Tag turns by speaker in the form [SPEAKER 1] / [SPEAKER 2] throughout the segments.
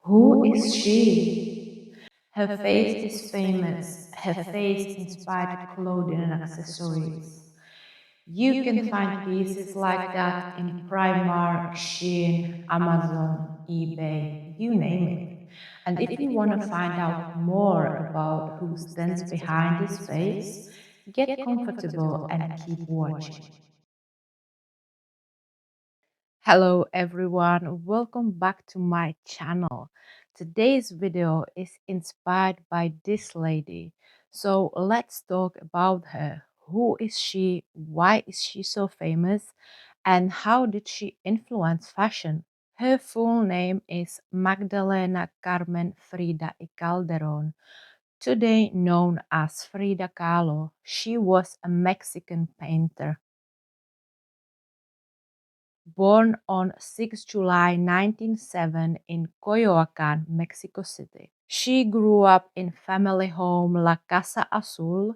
[SPEAKER 1] Who is she? Her face is famous. Her face inspired clothing and accessories. You can find pieces like that in Primark, Shein, Amazon, eBay, you name it. And if you want to find out more about who stands behind this face, get comfortable and keep watching. Hello everyone, welcome back to my channel. Today's video is inspired by this lady. So let's talk about her. Who is she? Why is she so famous? And how did she influence fashion? Her full name is Magdalena Carmen Frida y Calderón, today known as Frida Kahlo. She was a Mexican painter. Born on 6 July 1907 in Coyoacán, Mexico City. She grew up in family home La Casa Azul,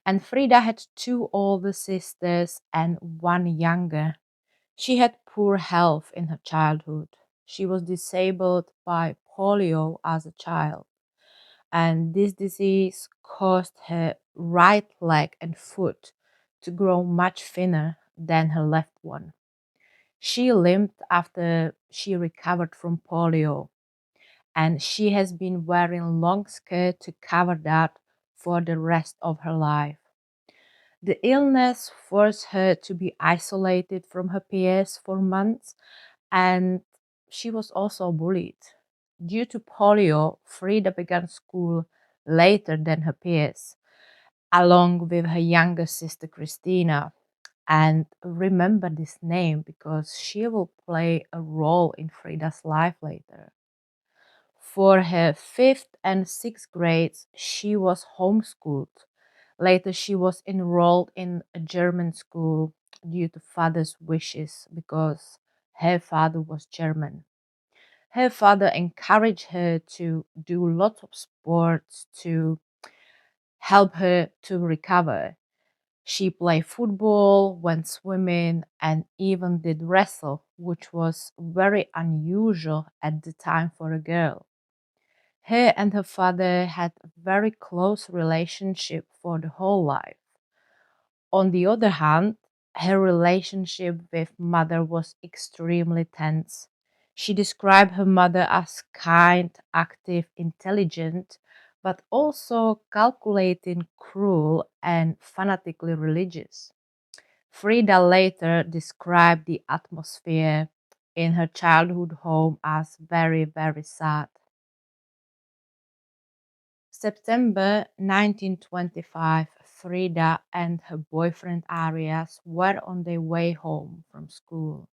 [SPEAKER 1] and Frida had two older sisters and one younger. She had poor health in her childhood. She was disabled by polio as a child, and this disease caused her right leg and foot to grow much thinner than her left one. She limped after she recovered from polio, and she has been wearing long skirt to cover that for the rest of her life. The illness forced her to be isolated from her peers for months, and she was also bullied. Due to polio, Frida began school later than her peers, along with her younger sister Christina. And remember this name because she will play a role in Frida's life later. For her fifth and sixth grades, she was homeschooled. Later, she was enrolled in a German school due to father's wishes because her father was German. Her father encouraged her to do lots of sports to help her to recover. She played football, went swimming, and even did wrestle, which was very unusual at the time for a girl. Her and her father had a very close relationship for the whole life. On the other hand, her relationship with mother was extremely tense. She described her mother as kind, active, intelligent, but also calculating, cruel, and fanatically religious. Frida later described the atmosphere in her childhood home as very, very sad. September 1925, Frida and her boyfriend Arias were on their way home from school.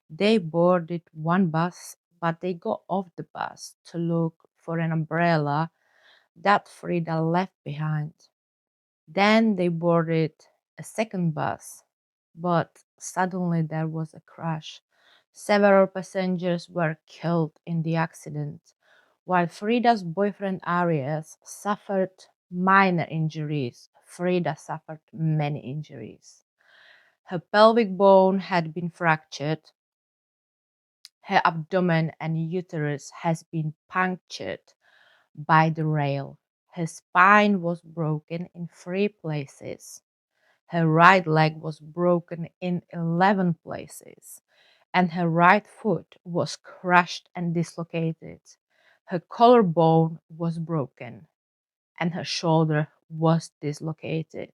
[SPEAKER 1] They boarded one bus, but they got off the bus to look for an umbrella that Frida left behind. Then they boarded a second bus, but suddenly there was a crash. Several passengers were killed in the accident, while Frida's boyfriend Arias suffered minor injuries. Frida suffered many injuries. Her pelvic bone had been fractured, her abdomen and uterus has been punctured by the rail. Her spine was broken in 3 places. Her right leg was broken in 11 places, and her right foot was crushed and dislocated. Her collarbone was broken, and her shoulder was dislocated.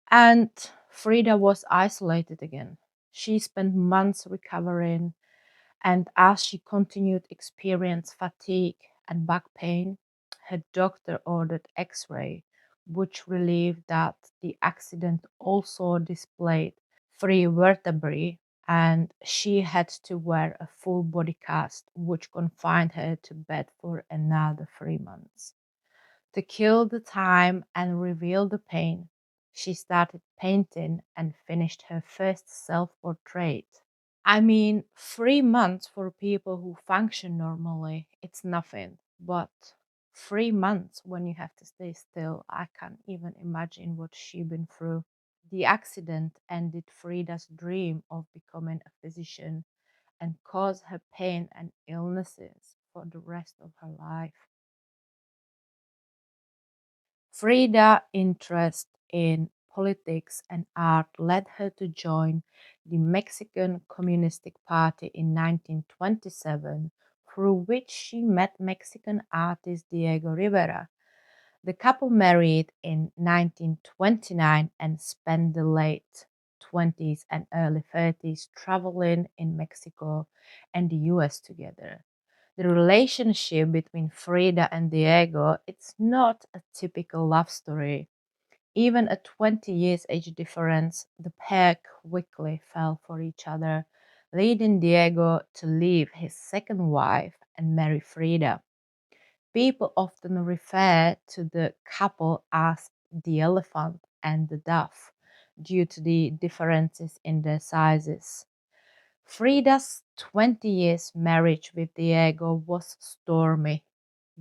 [SPEAKER 1] And Frida was isolated again. She spent months recovering, and as she continued to experience fatigue and back pain, her doctor ordered X-ray, which revealed that the accident also displayed 3 vertebrae, and she had to wear a full body cast, which confined her to bed for another 3 months. To kill the time and reveal the pain, she started painting and finished her first self-portrait. I mean, 3 months for people who function normally, it's nothing. But 3 months when you have to stay still, I can't even imagine what she been through. The accident ended Frida's dream of becoming a physician and caused her pain and illnesses for the rest of her life. Frida's interest in politics and art led her to join the Mexican Communist Party in 1927, through which she met Mexican artist Diego Rivera. The couple married in 1929 and spent the late 20s and early 30s traveling in Mexico and the US together. The relationship between Frida and Diego, it's not a typical love story. Even at 20 years age difference, the pair quickly fell for each other, leading Diego to leave his second wife and marry Frida. People often refer to the couple as the elephant and the dove due to the differences in their sizes. Frida's 20 years marriage with Diego was stormy,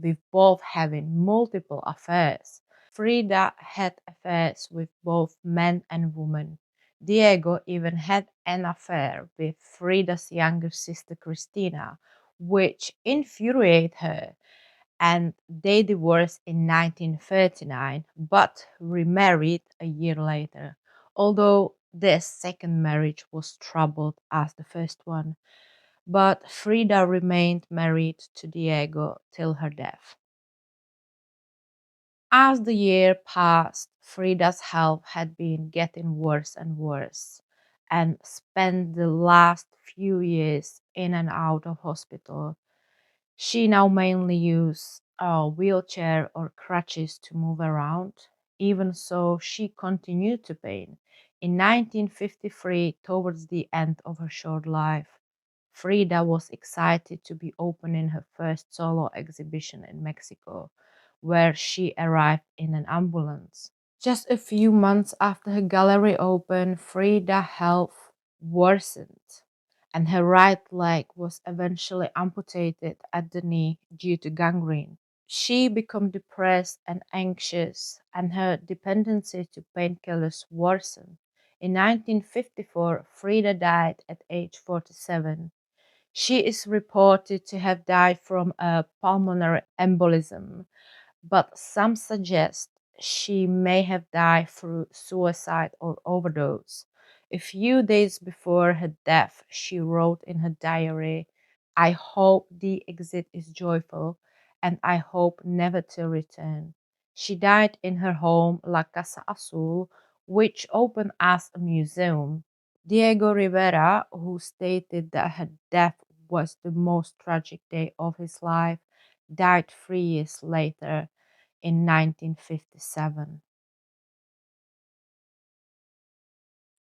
[SPEAKER 1] with both having multiple affairs. Frida had affairs with both men and women. Diego even had an affair with Frida's younger sister Cristina, which infuriated her, and they divorced in 1939 but remarried a year later, although this second marriage was troubled as the first one. But Frida remained married to Diego till her death. As the year passed, Frida's health had been getting worse and worse, and spent the last few years in and out of hospital. She now mainly uses a wheelchair or crutches to move around. Even so, she continued to paint. In 1953, towards the end of her short life, Frida was excited to be opening her first solo exhibition in Mexico, where she arrived in an ambulance. Just a few months after her gallery opened, Frida's health worsened, and her right leg was eventually amputated at the knee due to gangrene. She became depressed and anxious, and her dependency to painkillers worsened. In 1954, Frida died at age 47. She is reported to have died from a pulmonary embolism, but some suggest she may have died through suicide or overdose. A few days before her death, she wrote in her diary, "I hope the exit is joyful, and I hope never to return." She died in her home, La Casa Azul, which opened as a museum. Diego Rivera, who stated that her death was the most tragic day of his life, died 3 years later in 1957.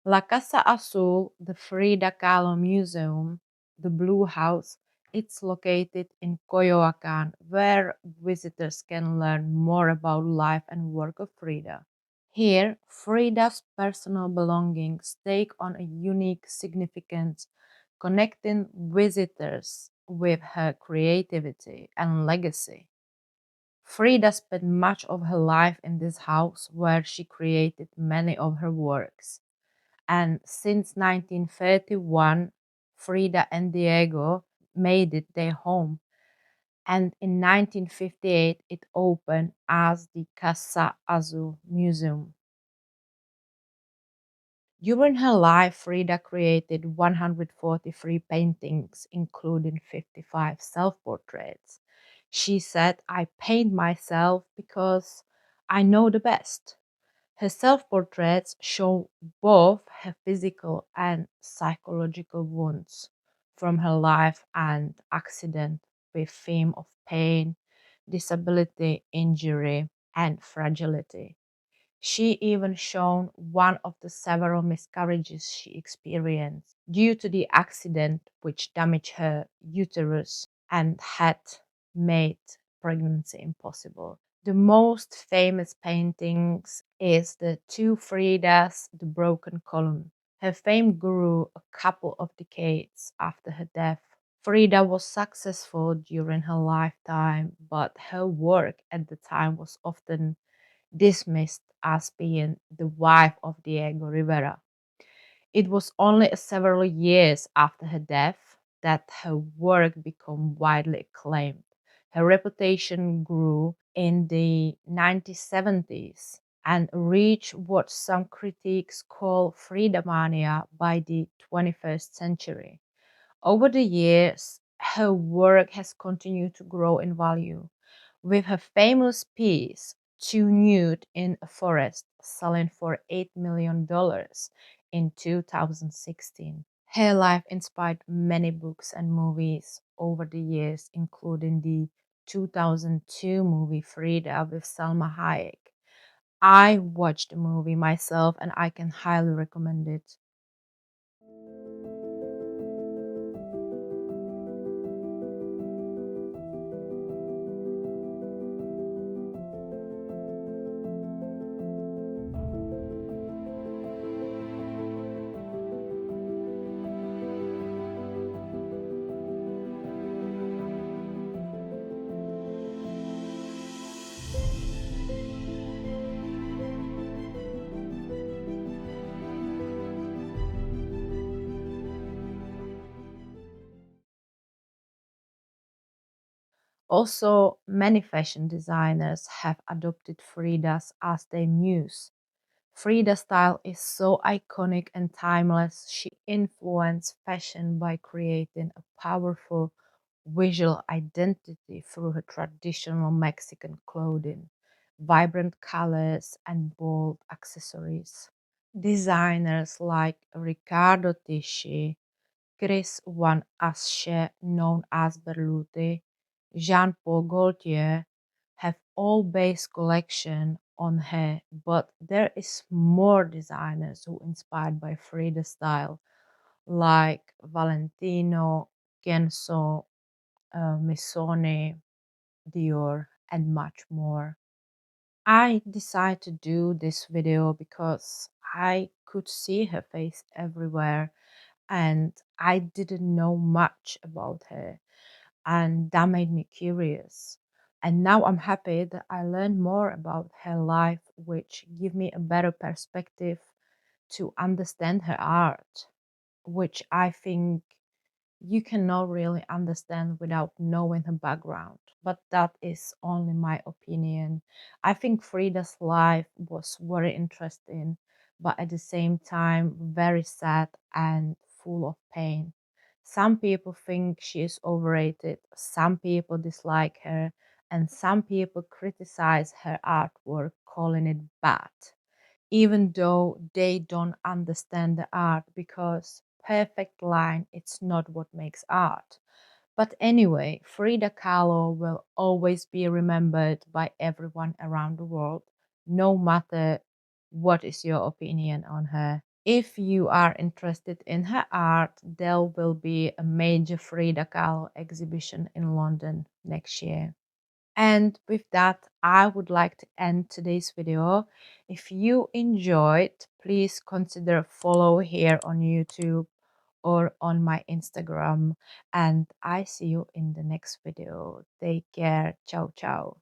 [SPEAKER 1] La Casa Azul, the Frida Kahlo Museum, the Blue House, it's located in Coyoacan, where visitors can learn more about life and work of Frida. Here, Frida's personal belongings take on a unique significance, connecting visitors with her creativity and legacy. Frida spent much of her life in this house where she created many of her works. And since 1931, Frida and Diego made it their home. And in 1958, it opened as the Casa Azul Museum. During her life, Frida created 143 paintings, including 55 self portraits. She said, "I paint myself because I know the best." Her self portraits show both her physical and psychological wounds from her life and accident, with theme of pain, disability, injury, and fragility. She even shown one of the several miscarriages she experienced due to the accident, which damaged her uterus and had made pregnancy impossible. The most famous paintings is the two Fridas, The Broken Column. Her fame grew a couple of decades after her death. Frida was successful during her lifetime, but her work at the time was often dismissed as being the wife of Diego Rivera. It was only several years after her death that her work became widely acclaimed. Her reputation grew in the 1970s and reached what some critics call Frida mania by the 21st century. Over the years, her work has continued to grow in value, with her famous piece, Too Nude in a Forest, selling for $8 million in 2016. Her life inspired many books and movies over the years, including the 2002 movie Frida with Salma Hayek. I watched the movie myself and I can highly recommend it. Also, many fashion designers have adopted Frida's as their muse. Frida's style is so iconic and timeless. She influenced fashion by creating a powerful visual identity through her traditional Mexican clothing, vibrant colors, and bold accessories. Designers like Riccardo Tisci, Chris Van Assche, known as Berluti, Jean-Paul Gaultier have all based collection on her, but there is more designers who inspired by Frida's style, like Valentino, Kenzo, Missoni, Dior, and much more. I decided to do this video because I could see her face everywhere and I didn't know much about her, and that made me curious. And now I'm happy that I learned more about her life, which give me a better perspective to understand her art, which I think you cannot really understand without knowing her background. But that is only my opinion. I think Frida's life was very interesting, but at the same time, very sad and full of pain. Some people think she is overrated, some people dislike her, and some people criticize her artwork, calling it bad even though they don't understand the art because perfect line it's not what makes art. But anyway, Frida Kahlo will always be remembered by everyone around the world, no matter what is your opinion on her. If you are interested in her art, there will be a major Frida Kahlo exhibition in London next year. And with that, I would like to end today's video. If you enjoyed, please consider follow here on YouTube or on my Instagram. And I see you in the next video. Take care. Ciao, ciao.